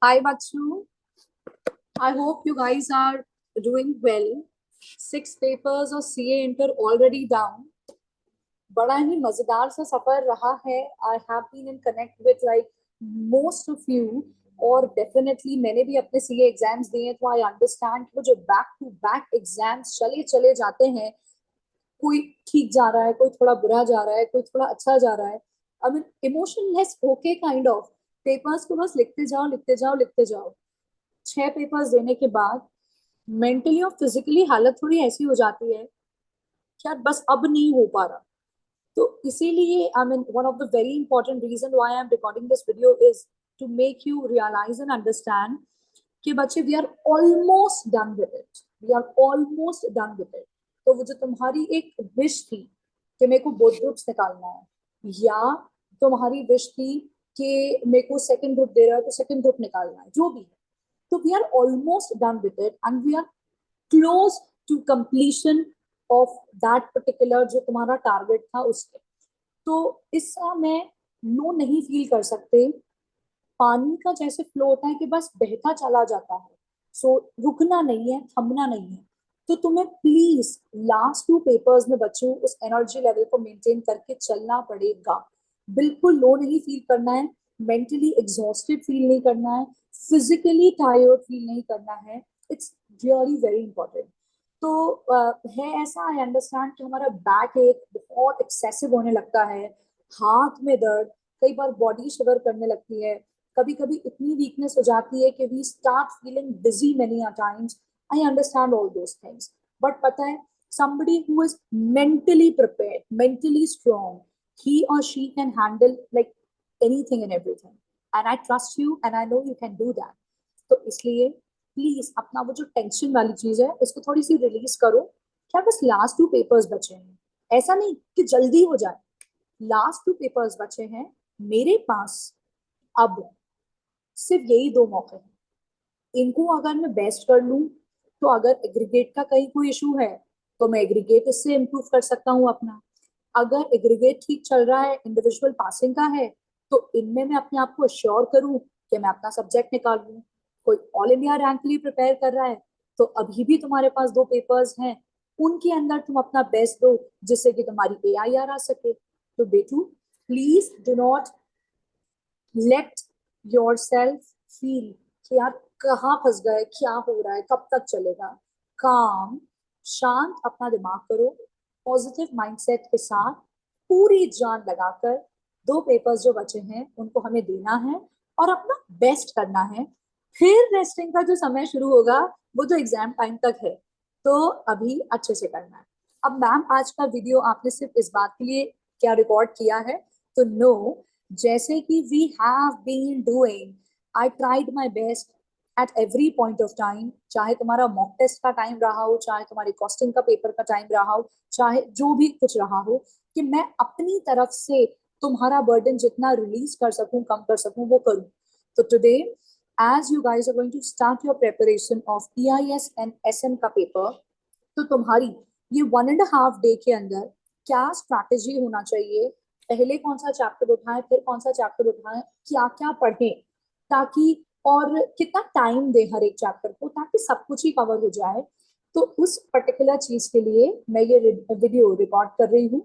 Hi, Bachu. I hope you guys are doing well. 6 papers of CA Inter already down. बड़ा ही मजेदार सा सफर रहा है. I have been in connect with like most of you. और definitely मैंने भी अपने सीए एग्जाम्स दिए हैं, तो आई अंडरस्टैंड वो जो बैक टू बैक एग्जाम्स चले चले जाते हैं. कोई ठीक जा रहा है, कोई थोड़ा बुरा जा रहा है, कोई थोड़ा अच्छा जा रहा है. आई मीन इमोशनलेस होके काइंड ऑफ पेपर्स को बस लिखते जाओ लिखते जाओ लिखते जाओ. 6 पेपर्स देने के बाद मेंटली और फिजिकली हालत थोड़ी ऐसी हो जाती है कि यार बस अब नहीं हो पा रहा. तो इसीलिए I mean one of the very important reason why I am recording this video is to make you realise and understand कि बच्चे we are almost done with it. We are almost done with it. तो वो जो तुम्हारी एक wish थी कि मेरे को बोथ ग्रुप्स निकालना है, या तुम्हारी विश थी कि मेरे को सेकंड ग्रुप दे रहा है तो सेकंड ग्रुप निकालना है, जो भी है, तो we are almost done with it and we are close to completion of that particular जो तुम्हारा टारगेट था उसके. तो इसका मैं नो नहीं फील कर सकते. पानी का जैसे फ्लो होता है कि बस बहता चला जाता है, सो रुकना नहीं है, थमना नहीं है. तो तुम्हें प्लीज लास्ट 2 पेपर्स में बच्चों उस एनर्जी लेवल को मेंटेन करके चलना पड़ेगा. बिल्कुल लो नहीं फील करना है, मेंटली एग्जॉस्टेड फील नहीं करना है, फिजिकली टायर्ड फील नहीं करना है. It's really very important. तो है ऐसा, आई अंडरस्टैंड कि हमारा बैक एक बहुत एक्सेसिव होने लगता है, हाथ में दर्द, कई बार बॉडी शिवर करने लगती है, कभी कभी इतनी वीकनेस हो जाती है कि we start feeling dizzy many times. I understand all those things. But पता है, somebody who is mentally prepared, mentally strong, he or she can handle like anything and everything. And I trust you and I know you can do that. तो इसलिए please अपना वो जो tension वाली चीज है उसको थोड़ी सी रिलीज करो. क्या बस लास्ट 2 पेपर्स बचे हैं, ऐसा नहीं कि जल्दी हो जाए. लास्ट 2 पेपर्स बचे हैं मेरे पास. अब सिर्फ यही 2 मौके हैं. इनको अगर मैं बेस्ट कर लूं तो अगर एग्रीगेट का कहीं कोई इशू है तो मैं एग्रीगेट इससे इम्प्रूव कर सकता हूँ अपना. अगर एग्रीगेट ठीक चल रहा है, इंडिविजुअल पासिंग का है, तो इनमें मैं अपने आप को अश्योर करूँ कि मैं अपना सब्जेक्ट निकाल लूँ. कोई ऑल इंडिया रैंक के लिए प्रिपेयर कर रहा है तो अभी भी तुम्हारे पास 2 पेपर्स हैं, उनके अंदर तुम अपना बेस्ट दो जिससे कि तुम्हारी AIR आ सके. तो बेटू, please do not let yourself feel कि यार कहाँ फंस गए, क्या हो रहा है, कब तक चलेगा. काम, शांत अपना दिमाग करो, पॉजिटिव माइंडसेट के साथ पूरी जान लगाकर 2 पेपर्स जो बचे हैं उनको हमें देना है और अपना बेस्ट करना है. फिर रेस्टिंग का जो समय शुरू होगा वो तो एग्जाम टाइम तक है, तो अभी अच्छे से करना है. अब मैम, आज का वीडियो आपने सिर्फ इस बात के लिए क्या रिकॉर्ड किया है तो नो, जैसे कि we have been doing, I tried my best at every point of time. चाहे तुम्हारा मॉक टेस्ट का टाइम रहा हो, चाहे तुम्हारी कॉस्टिंग का पेपर का टाइम रहा हो, चाहे जो भी कुछ रहा हो, कि मैं अपनी तरफ से तुम्हारा बर्डन जितना रिलीज कर सकूं, कम कर सकूं, वो करूं. तो today, as you guys are going to start your preparation of EIS and SM का पेपर, तो तुम्हारी ये 1.5 डे के अंदर क्या स्ट्रैटेजी होना चाहिए, पहले कौन सा चैप्टर उठाएं, फिर कौन सा चैप्टर उठाएं, क्या क्या पढ़ें, ताकि और कितना टाइम दे हर एक चैप्टर को ताकि सब कुछ ही कवर हो जाए. तो उस पर्टिकुलर चीज के लिए मैं ये वीडियो रिकॉर्ड कर रही हूँ.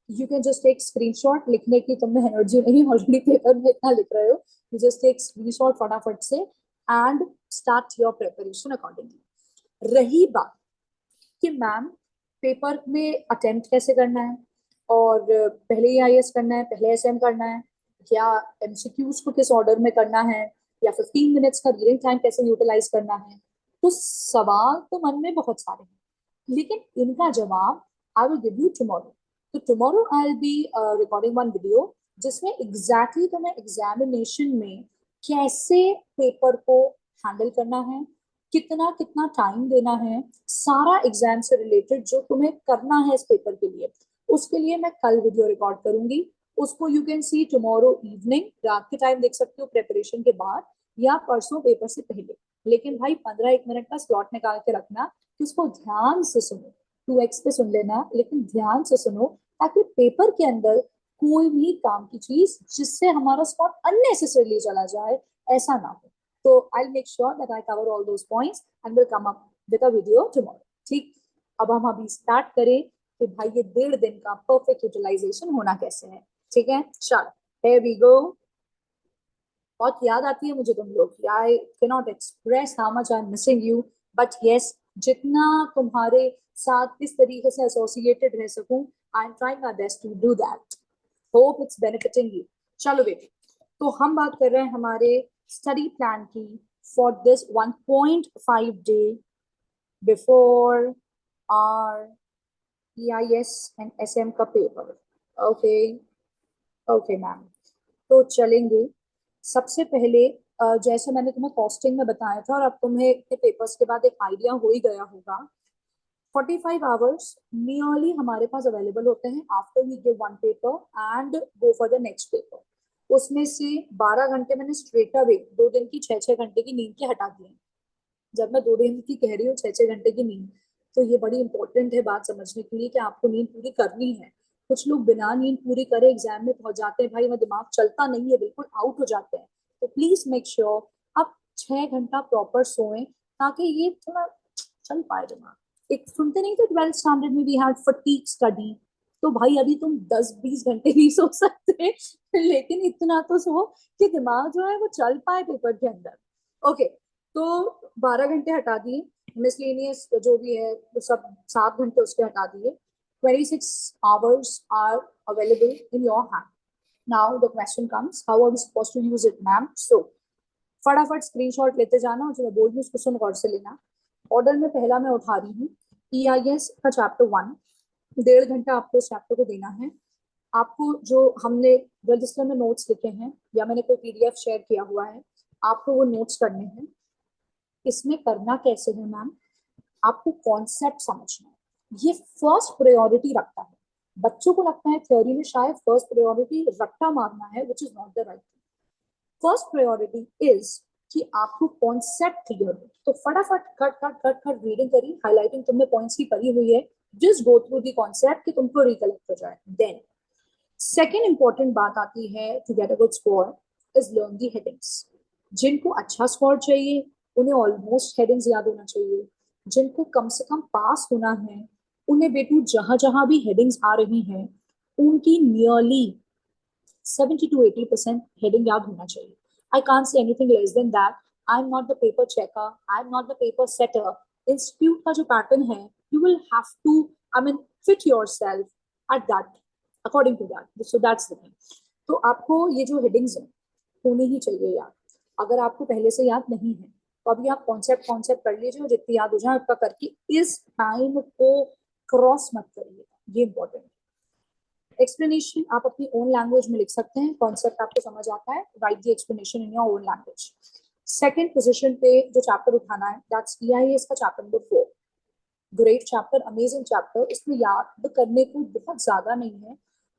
You can just take screenshot. लिखने की तुम में एनर्जी नहीं, ऑलरेडी पेपर में इतना लिख रहे हो. यू जस्ट टेक स्क्रीनशॉट फटाफट से and start your preparation accordingly. रही बात कि मैम पेपर में अटेम्प्ट कैसे करना है, और पहले EIS करना है, पहले SM करना है, या MCQs को किस ऑर्डर में करना है, या 15 मिनट्स का रीडिंग टाइम कैसे यूटिलाइज करना है, तो सवाल तो मन में बहुत सारे हैं, लेकिन इनका जवाब I will give you tomorrow. तो tomorrow I will be recording one video जिसमें एग्जैक्टली तुम्हें एग्जामिनेशन में कैसे पेपर को हैंडल करना है, कितना कितना टाइम देना है, सारा एग्जाम से रिलेटेड जो तुम्हें करना है इस पेपर के लिए, उसके लिए मैं कल वीडियो रिकॉर्ड करूंगी. उसको you can see tomorrow evening, रात के टाइम देख सकते हो प्रिपरेशन के बाद, या परसों पेपर से पहले. लेकिन भाई 15-1 मिनट का स्लॉट निकाल के रखना कि उसको ध्यान से सुनो. 2x पे सुन लेना, लेकिन ध्यान से सुनो, ताकि पेपर के अंदर कोई भी काम की चीज जिससे हमारा स्लॉट अननेसेसरली चला जाए ऐसा ना हो। तो I make sure that I cover all those points and will come up with a video tomorrow. ठीक, अब हम अभी स्टार्ट करें कि भाई ये 1.5 दिन का परफेक्ट यूटिलाइजेशन होना कैसे है। ठीक है, चलो here we go। बहुत याद आती है मुझे तुम लोग की। I can not express how much I am missing you, but yes, जितना तुम्हारे साथ इस तरीके से एसोसिएटेड रह सकूं, I am trying my best to do that. Hope it's benefiting you. चलो बेटे, तो हम बात कर रहे हैं हमारे स्टडी प्लान की for this 1.5 day before our EIS and SM का पेपर। ओके ओके मैम, तो चलेंगे। सबसे पहले जैसे मैंने तुम्हें कॉस्टिंग में बताया था और अब तुम्हें इतने पेपर्स के बाद एक आइडिया हो ही गया होगा, 45 आवर्स नियरली हमारे पास अवेलेबल होते हैं after we give one paper and go for the next paper. उसमें से 12 घंटे मैंने स्ट्रेट अवे 2 दिन की 6-6 घंटे की नींद के हटा दिए। जब मैं 2 दिन की कह रही हूँ 6-6 घंटे की नींद, तो ये बड़ी इंपॉर्टेंट है बात समझने के लिए कि आपको नींद पूरी करनी है। कुछ लोग बिना नींद पूरी करे एग्जाम में पहुंच जाते हैं, भाई वह दिमाग चलता नहीं है, बिल्कुल आउट हो जाते हैं। तो प्लीज मेक श्योर आप 6 घंटा प्रॉपर सोएं ताकि ये थोड़ा चल पाए दिमाग। एक सुनते नहीं थे 12th स्टैंडर्ड में वी हैड फटीग स्टडी, तो भाई अभी तुम 10-20 घंटे नहीं सो सकते लेकिन इतना तो सो कि दिमाग जो है वो चल पाए पेपर के अंदर। ओके, तो 12 घंटे हटा दिए, मिसलेनियस जो भी है वो सब 7 घंटे उसके हटा दिए। 26 hours are available in your hand. Now the question comes, how are we supposed to use it, ma'am? So फटाफट स्क्रीनशॉट लेते जाना और जो मैं बोल रही हूँ उसको सुन गौर से लेना। ऑर्डर में पहला मैं उठा रही हूँ EIS का चैप्टर 1। 1.5 घंटा आपको इस चैप्टर को देना है। आपको जो हमने रजिस्टर में नोट्स लिखे हैं या मैंने कोई PDF शेयर किया हुआ है, आपको वो नोट्स करने हैं। इसमें करना कैसे है मैम, आपको कॉन्सेप्ट समझना है, ये फर्स्ट प्रायोरिटी रखता है। बच्चों को लगता है थ्योरी में शायद फर्स्ट प्रायोरिटी रट्टा मारना है, which is not the right thing. First priority is कि आपको कॉन्सेप्ट क्लियर हो। तो फटाफट cut cut cut cut reading करी, हाईलाइटिंग तुमने पॉइंट्स की करी हुई है, just go through the concept कि तुमको रिकलेक्ट हो जाए। देन सेकेंड इंपॉर्टेंट बात आती है to get a good score is learn the headings. जिनको अच्छा स्कोर चाहिए उन्हें ऑलमोस्ट हेडिंग्स याद होना चाहिए। जिनको कम से कम पास होना है उन्हें बेटू जहां जहां भी हेडिंग्स आ रही हैं उनकी नियरली 70 to 80% हेडिंग याद होना चाहिए। I can't say anything less than that. I am not the paper checker, I am not the paper setter. Institute का जो पैटर्न है, you will have to I mean fit yourself at that, according to that. So that's the thing. तो आपको ये जो headings हैं होनी ही चाहिए याद। अगर आपको पहले से याद नहीं है तो अभी आप कॉन्सेप्ट कॉन्सेप्ट कर लीजिए, जितनी याद हो जाए उतना करके इस टाइम को क्रॉस मत करिए, ये इंपॉर्टेंट है। एक्सप्लेनेशन आप अपनी ओन लैंग्वेज में लिख सकते हैं, कॉन्सेप्ट आपको समझ आता है, right the explanation in your own language. Second position पे जो चैप्टर उठाना है दैट्स EIS का chapter number 4। Great chapter, amazing chapter. इसमें याद करने को बहुत ज्यादा नहीं है,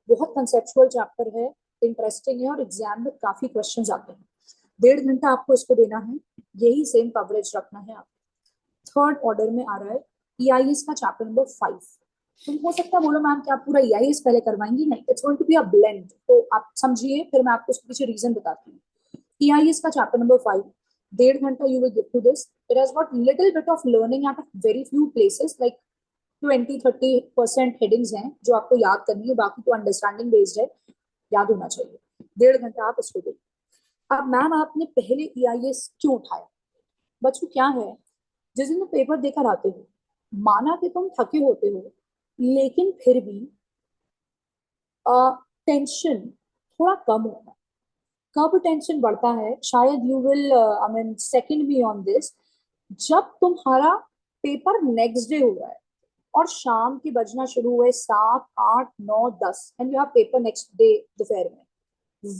बहुत कंसेप्चुअल चैप्टर है, इंटरेस्टिंग है और एग्जाम में काफी क्वेश्चन आते हैं। 1.5 घंटा आपको इसको देना है, यही सेम कवरेज रखना है आप। थर्ड ऑर्डर में आ रहा है EIS का चैप्टर नंबर 5। तुम हो सकता है बोलो मैम कि आप पूरा EIS पहले करवाएंगी, नहीं, it's going to be a blend. तो आप समझिए, फिर मैं आपको उसके पीछे रीजन बताती हूँ। EIS का चैप्टर नंबर 5, 1.5 घंटा you will give to this. It has got little bit of learning at very few places, like 20-30% headings हैं जो आपको याद करनी है, बाकी तो अंडरस्टैंडिंग बेस्ड है, याद होना चाहिए। 1.5 घंटा आप इसको देखिए। अब मैम आपने पहले EIS क्यों उठाया? बच्चों क्या है, जिस दिन पेपर देकर आते हो, माना कि तुम थके होते हो, लेकिन फिर भी टेंशन थोड़ा कम होता है। कब टेंशन बढ़ता है, शायद you will I mean second me on this, जब तुम्हारा पेपर नेक्स्ट डे हो रहा है और शाम के बजना शुरू हुए 7, 8, 9, 10 and you have paper next day दोपहर में,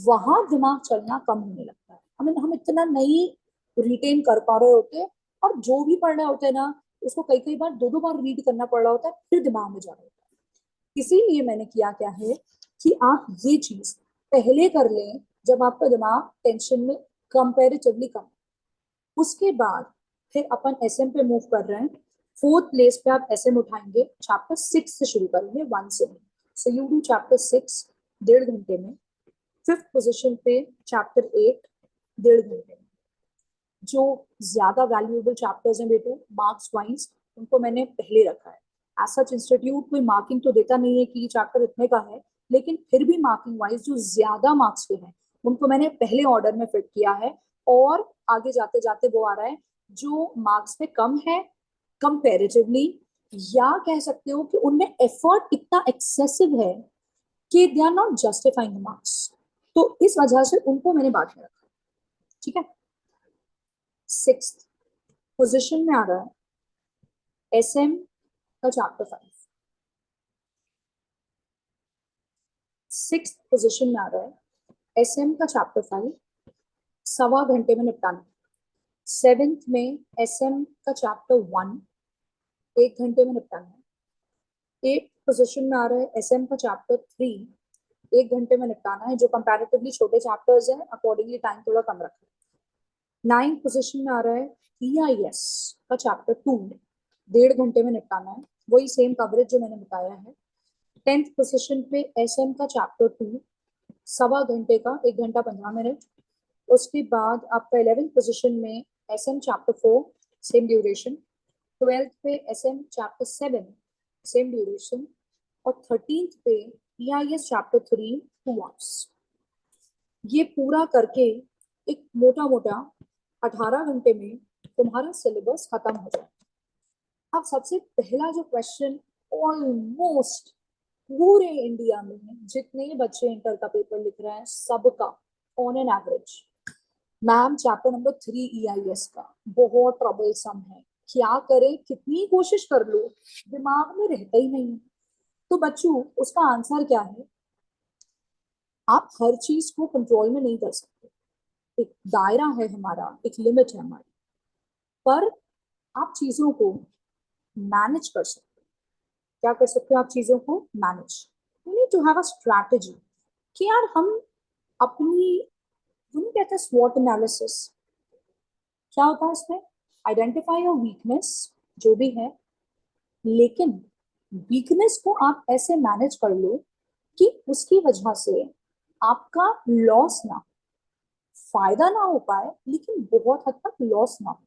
वहां दिमाग चलना कम होने लगता है। I mean, हम इतना नहीं रिटेन कर पा रहे होते, और जो भी पढ़ रहे होते हैं ना उसको कई कई बार 2-2 बार रीड करना पड़ रहा होता है, फिर दिमाग में जा रहा होता है। इसीलिए मैंने किया क्या है कि आप ये चीज पहले कर लें जब आपका दिमाग टेंशन में कंपेरेटिवली कम। उसके बाद फिर अपन SM पे मूव कर रहे हैं। 4th प्लेस पे आप SM उठाएंगे, चैप्टर 6 से शुरू करेंगे, 1 से नहीं। सो यू डू चैप्टर 6 1.5 घंटे में। 5th पोजीशन पे चैप्टर 8 1.5 घंटे में। जो ज्यादा वैल्यूएबल चैप्टर्स हैं बेटो मार्क्स वाइज, उनको मैंने पहले रखा है। एज सच इंस्टीट्यूट कोई मार्किंग तो देता नहीं है कि ये चैप्टर इतने का है, लेकिन फिर भी मार्किंग वाइज जो ज्यादा मार्क्स के हैं उनको मैंने पहले ऑर्डर में फिट किया है। और आगे जाते जाते वो आ रहा है जो मार्क्स में कम है कंपेरेटिवली, या कह सकते हो कि उनमें एफर्ट इतना एक्सेसिव है कि they are not justifying the marks. तो इस वजह से उनको मैंने बाद में रखा। ठीक है। 6th पोजीशन में आ रहा है एसएम का चैप्टर 5। 6th पोजीशन में आ रहा है एसएम का चैप्टर 5, 1.25 घंटे में निपटाना। 7th में एसएम का चैप्टर 1, 1 घंटे में निपटाना है। 8th पोजीशन में आ रहा है एसएम का चैप्टर 3, 1 घंटे में निपटाना है, जो कंपैरेटिवली छोटे चैप्टर्स हैं, अकॉर्डिंगली टाइम थोड़ा कम रखा है। 9th पोजीशन में आ रहा है EIS का चैप्टर 2, 1.5 घंटे में निपटाना है, वही सेम कवरेज जो मैंने बताया है। 10th पोजीशन पे एसएम का चैप्टर 2, 1.25 घंटे का, 1 घंटा 15 मिनट। उसके बाद आपका 11th पोजीशन में SM chapter 4, same duration. 12th पे एसएम चैप्टर 7, सेम ड्यूरेशन। और 13th पे EIS चैप्टर 3, 2 आवर्स। ये पूरा करके एक मोटा मोटा 18 घंटे में तुम्हारा सिलेबस खत्म हो जाए। अब सबसे पहला जो क्वेश्चन ऑलमोस्ट पूरे इंडिया में जितने बच्चे इंटर का पेपर लिख रहे हैं सबका on an average, ma'am chapter number 3 EIS का बहुत ट्रबलसम है, क्या करें, कितनी कोशिश कर लो दिमाग में रहता ही नहीं। तो बच्चों उसका आंसर क्या है, आप हर चीज को कंट्रोल में नहीं कर सकते, एक दायरा है हमारा, एक लिमिट है हमारी, पर आप चीजों को मैनेज कर सकते हो। क्या कर सकते हो आप चीजों को manage. You need to have a strategy कि यार हम अपनी, वो नहीं कहते स्वॉट एनालिसिस, क्या होता है इसमें, आइडेंटिफाई योर वीकनेस जो भी है, लेकिन वीकनेस को आप ऐसे मैनेज कर लो कि उसकी वजह से आपका लॉस ना, फायदा ना हो पाए लेकिन बहुत हद तक लॉस ना हो।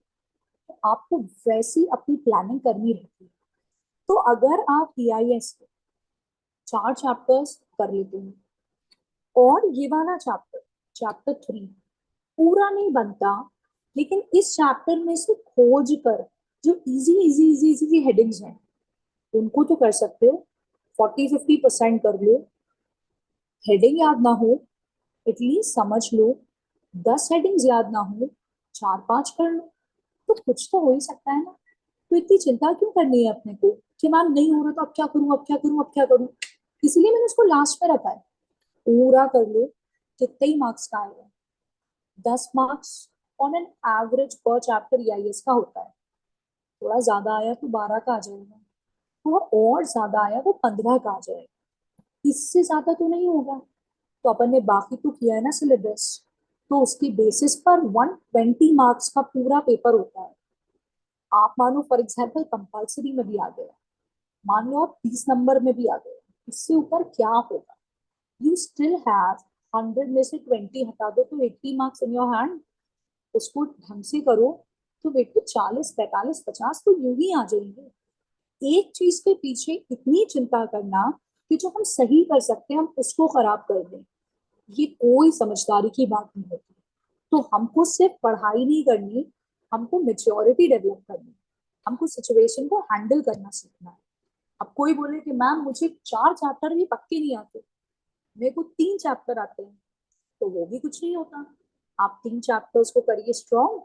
तो आपको वैसी अपनी प्लानिंग करनी रहती है। तो अगर आप EIS के 4 चैप्टर्स कर लेते हैं और ये वाला चैप्टर, चैप्टर 3 पूरा नहीं बनता, लेकिन इस चैप्टर में से खोज कर जो easy easy easy easy headings हैं उनको तो कर सकते हो, 40-50% कर लो। हेडिंग याद ना हो एटलीस्ट समझ लो, 10 हेडिंग्स याद ना हो 4-5 कर लो, तो कुछ तो हो ही सकता है ना। तो इतनी चिंता क्यों करनी है अपने को कि मैम नहीं हो रहा तो अब क्या करूं, अब क्या करूं, अब क्या करूं। इसलिए मैंने उसको लास्ट में रखा है। पूरा कर लो, कितने ही मार्क्स का आएगा, 10 मार्क्स ऑन एन एवरेज पर चैप्टर EIS का होता है। थोड़ा ज्यादा आया तो 12 का आ जाएगा, थोड़ा और ज्यादा आया तो 15 का आ जाएगा, इससे ज्यादा तो नहीं होगा। तो अपन ने बाकी तो किया है ना सिलेबस, तो उसकी बेसिस पर 120 मार्क्स का पूरा पेपर होता है। आप मानो फॉर एग्जाम्पल कंपल्सरी में भी आ गया, मान लो आप 30 नंबर में भी आ गए, इससे ऊपर क्या होगा, यू स्टिल हैव 100 में से 20 हटा दो तो 80 मार्क्स इन योर हैंड। उसको ढंग से करो तो बेटे 40, 45, 50 तो यूं ही आ जाएंगे। एक चीज के पीछे इतनी चिंता करना कि जो हम सही कर सकते हैं हम उसको खराब कर दें, ये कोई समझदारी की बात नहीं होती। तो हमको सिर्फ पढ़ाई नहीं करनी, हमको मेच्योरिटी डेवलप करनी, हमको सिचुएशन को हैंडल करना सीखना है। अब कोई बोले कि मैम मुझे 4 चैप्टर भी पक्के नहीं आते, मेरे को 3 चैप्टर आते हैं, तो वो भी कुछ नहीं होता। आप 3 चैप्टर्स को करिए स्ट्रॉन्ग,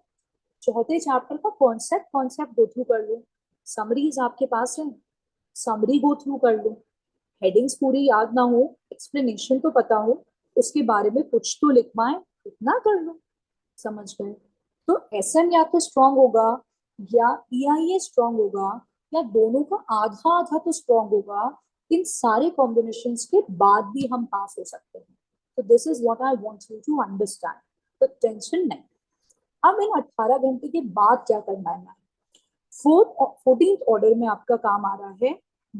चौथे चैप्टर का कॉन्सेप्ट कॉन्सेप्ट गो थ्रू कर लो, समरीज आपके पास है, समरी गो थ्रू कर लो, हेडिंग्स पूरी याद ना हो, एक्सप्लेनेशन तो पता हो, उसके बारे में कुछ तो लिख पाए, इतना कर लो। समझ गए। तो एसएम या तो स्ट्रांग होगा या EIA स्ट्रांग होगा, या दोनों का आधा आधा तो स्ट्रांग होगा। इन सारे कॉम्बिनेशंस के बाद भी हम पास हो सकते हैं। तो this is what I want you to understand. तो टेंशन नहीं। अब इन 18 घंटे के बाद क्या करना है मैम, 14th ऑर्डर में आपका काम आ रहा है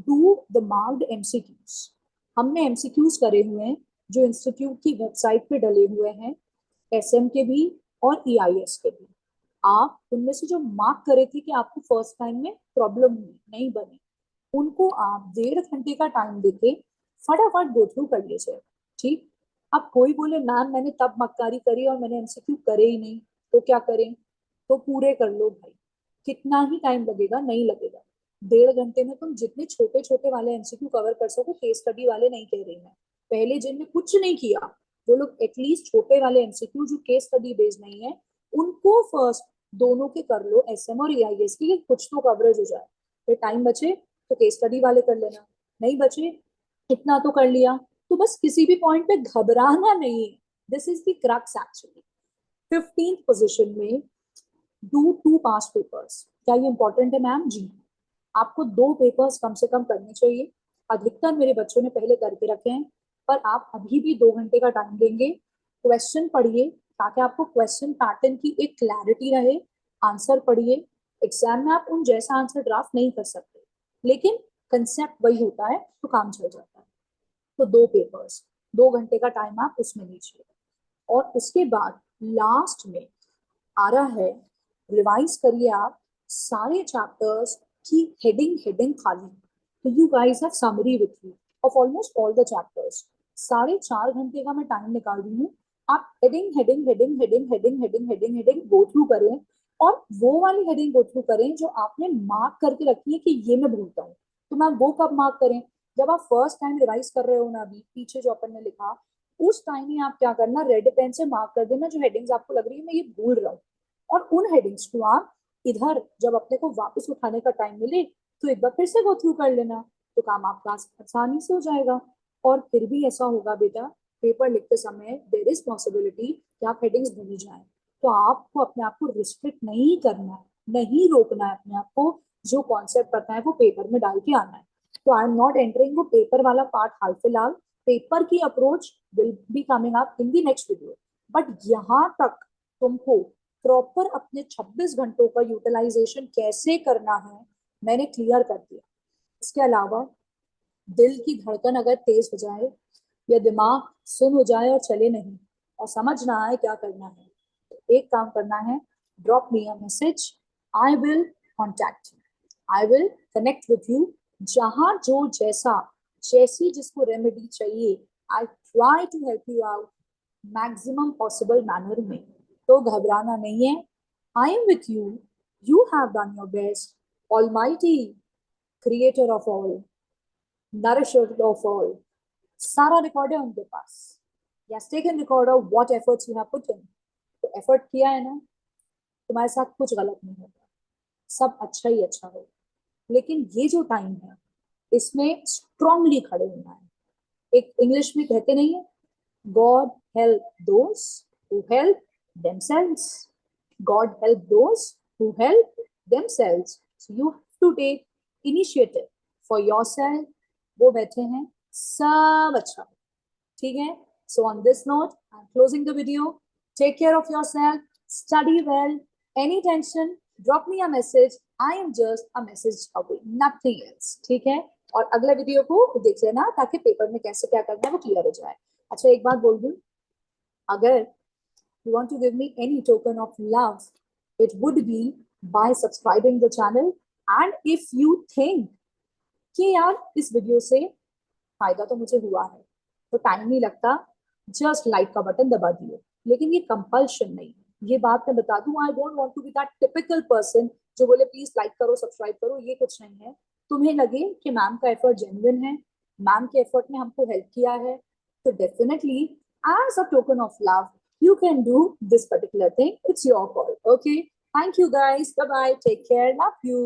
डू द मार्क्ड MCQs। हमने MCQs करे हुए हैं जो इंस्टीट्यूट की वेबसाइट पे डले हुए हैं, एसएम के भी और EIS के भी। आप उनमें से जो मार्क करे थे कि आपको फर्स्ट टाइम में प्रॉब्लम हुई, नहीं बनी, उनको आप 1.5 घंटे का टाइम देके फटाफट गो थ्रू कर लीजिए। ठीक। अब कोई बोले मैम मैंने तब मक्कारी करी और मैंने एमसीक्यू करे ही नहीं, तो क्या करें? तो पूरे कर लो भाई, कितना ही टाइम लगेगा, नहीं लगेगा। 1.5 घंटे में तुम जितने छोटे छोटे वाले एमसीक्यू कवर कर सको, केस स्टडी वाले नहीं कह रही मैं, पहले जिनने कुछ नहीं किया वो लोग एटलीस्ट छोटे वाले एमसीक्यू जो केस स्टडी बेस्ड नहीं है उनको फर्स्ट दोनों के कर लो, एसएम और ईआईएस की, कुछ तो कवरेज हो जाए। फिर टाइम बचे तो केस स्टडी वाले कर लेना, नहीं बचे इतना तो कर लिया। तो बस किसी भी पॉइंट पे घबराना नहीं है, this is the crux actually. 15th position में डू 2 पास पेपर्स। क्या ये इंपॉर्टेंट है मैम? जी। आपको 2 पेपर्स कम से कम करने चाहिए। अधिकतर मेरे बच्चों ने पहले करके रखे हैं, पर आप अभी भी 2 घंटे का टाइम देंगे, क्वेश्चन पढ़िए ताकि आपको क्वेश्चन पैटर्न की एक क्लैरिटी रहे। आंसर पढ़िए, एग्जाम में आप उन जैसा आंसर ड्राफ्ट नहीं कर सकते, लेकिन कंसेप्ट वही होता है तो काम चल जाता है। तो 2 पेपर्स, 2 घंटे का टाइम आप उसमें लीजिए। और उसके बाद लास्ट में आ रहा है, रिवाइज करिए आप सारे चैप्टर्स की हेडिंग हेडिंग खाली। तो you guys have summary with you of almost all the chapters. 4.5 घंटे का मैं टाइम निकाल रही हूँ, आप heading heading heading heading heading heading heading heading go through करें, और वो वाली हेडिंग गो थ्रू करें जो आपने मार्क करके रखी है कि ये मैं भूलता हूँ। तो मैम वो कब मार्क करें? जब आप फर्स्ट टाइम रिवाइज कर रहे हो ना, अभी पीछे जो अपन ने लिखा उस टाइम ही आप क्या करना, रेड पेन से मार्क कर देना जो हेडिंग्स आपको लग रही है मैं ये भूल रहा हूँ, और उन हेडिंग्स को आप इधर जब अपने को वापस उठाने का टाइम मिले तो एक बार फिर से गो थ्रू कर लेना, तो काम आपका आसानी से हो जाएगा। और फिर भी ऐसा होगा बेटा, पेपर लिखते समय देर इज पॉसिबिलिटी कि आप हेडिंग्स भूल जाए, तो आपको अपने आप को रिस्ट्रिक्ट नहीं करना है, नहीं रोकना है अपने आप को, जो कॉन्सेप्ट पता है वो पेपर में डाल के आना है। तो आई एम नॉट एंटरिंग वो पेपर वाला पार्ट हाल फिलहाल, पेपर की approach will be coming up in the next video. But यहाँ तक तुमको प्रॉपर अपने 26 घंटों का यूटिलाइजेशन कैसे करना है मैंने क्लियर कर दिया। इसके अलावा दिल की धड़कन अगर तेज हो जाए या दिमाग सुन हो जाए और चले नहीं और समझ ना आए क्या करना है, तो एक काम करना है, drop me a message, I will contact you, I will connect with you. जहां जो जैसा जैसी जिसको रेमेडी चाहिए, I try to help you out maximum possible manner में। तो घबराना नहीं है, I am with you, you have done your best, almighty creator of all, nourisher of all, सारा रिकॉर्ड है उनके पास। Yes, taken record of what efforts you have put in. तो एफर्ट किया है ना, तुम्हारे साथ कुछ गलत नहीं होगा, सब अच्छा ही अच्छा हो। लेकिन ये जो टाइम है इसमें स्ट्रांगली खड़े होना है। एक इंग्लिश में कहते नहीं है, God help those who help themselves, God help those who help themselves, so you have to take initiative for yourself। वो बैठे हैं, सब अच्छा, ठीक है? So on this note I'm closing the video, take care of yourself, study well, any tension drop me a message, I am just a message away, nothing else, ठीक है? और अगले वीडियो को देख लेना ताकि पेपर में कैसे क्या करना है वो क्लियर हो जाए। अच्छा एक बात बोल दूं, अगर you want to give me any token of love, it would be by subscribing the channel। and if you think कि यार इस वीडियो से फायदा तो मुझे हुआ है, तो टाइम नहीं लगता, जस्ट लाइक का बटन दबा दिए, लेकिन ये कंपल्शन नहीं है। ये बात मैं बता दूं, I don't want to be that typical person जो बोले प्लीज लाइक करो सब्सक्राइब करो, ये कुछ नहीं है। तुम्हें लगे कि मैम का एफर्ट जेन्युइन है, मैम के एफर्ट ने हमको हेल्प किया है, तो definitely as a token of love you can do this particular thing, it's your call, okay? Thank you guys, bye bye, take care, love you।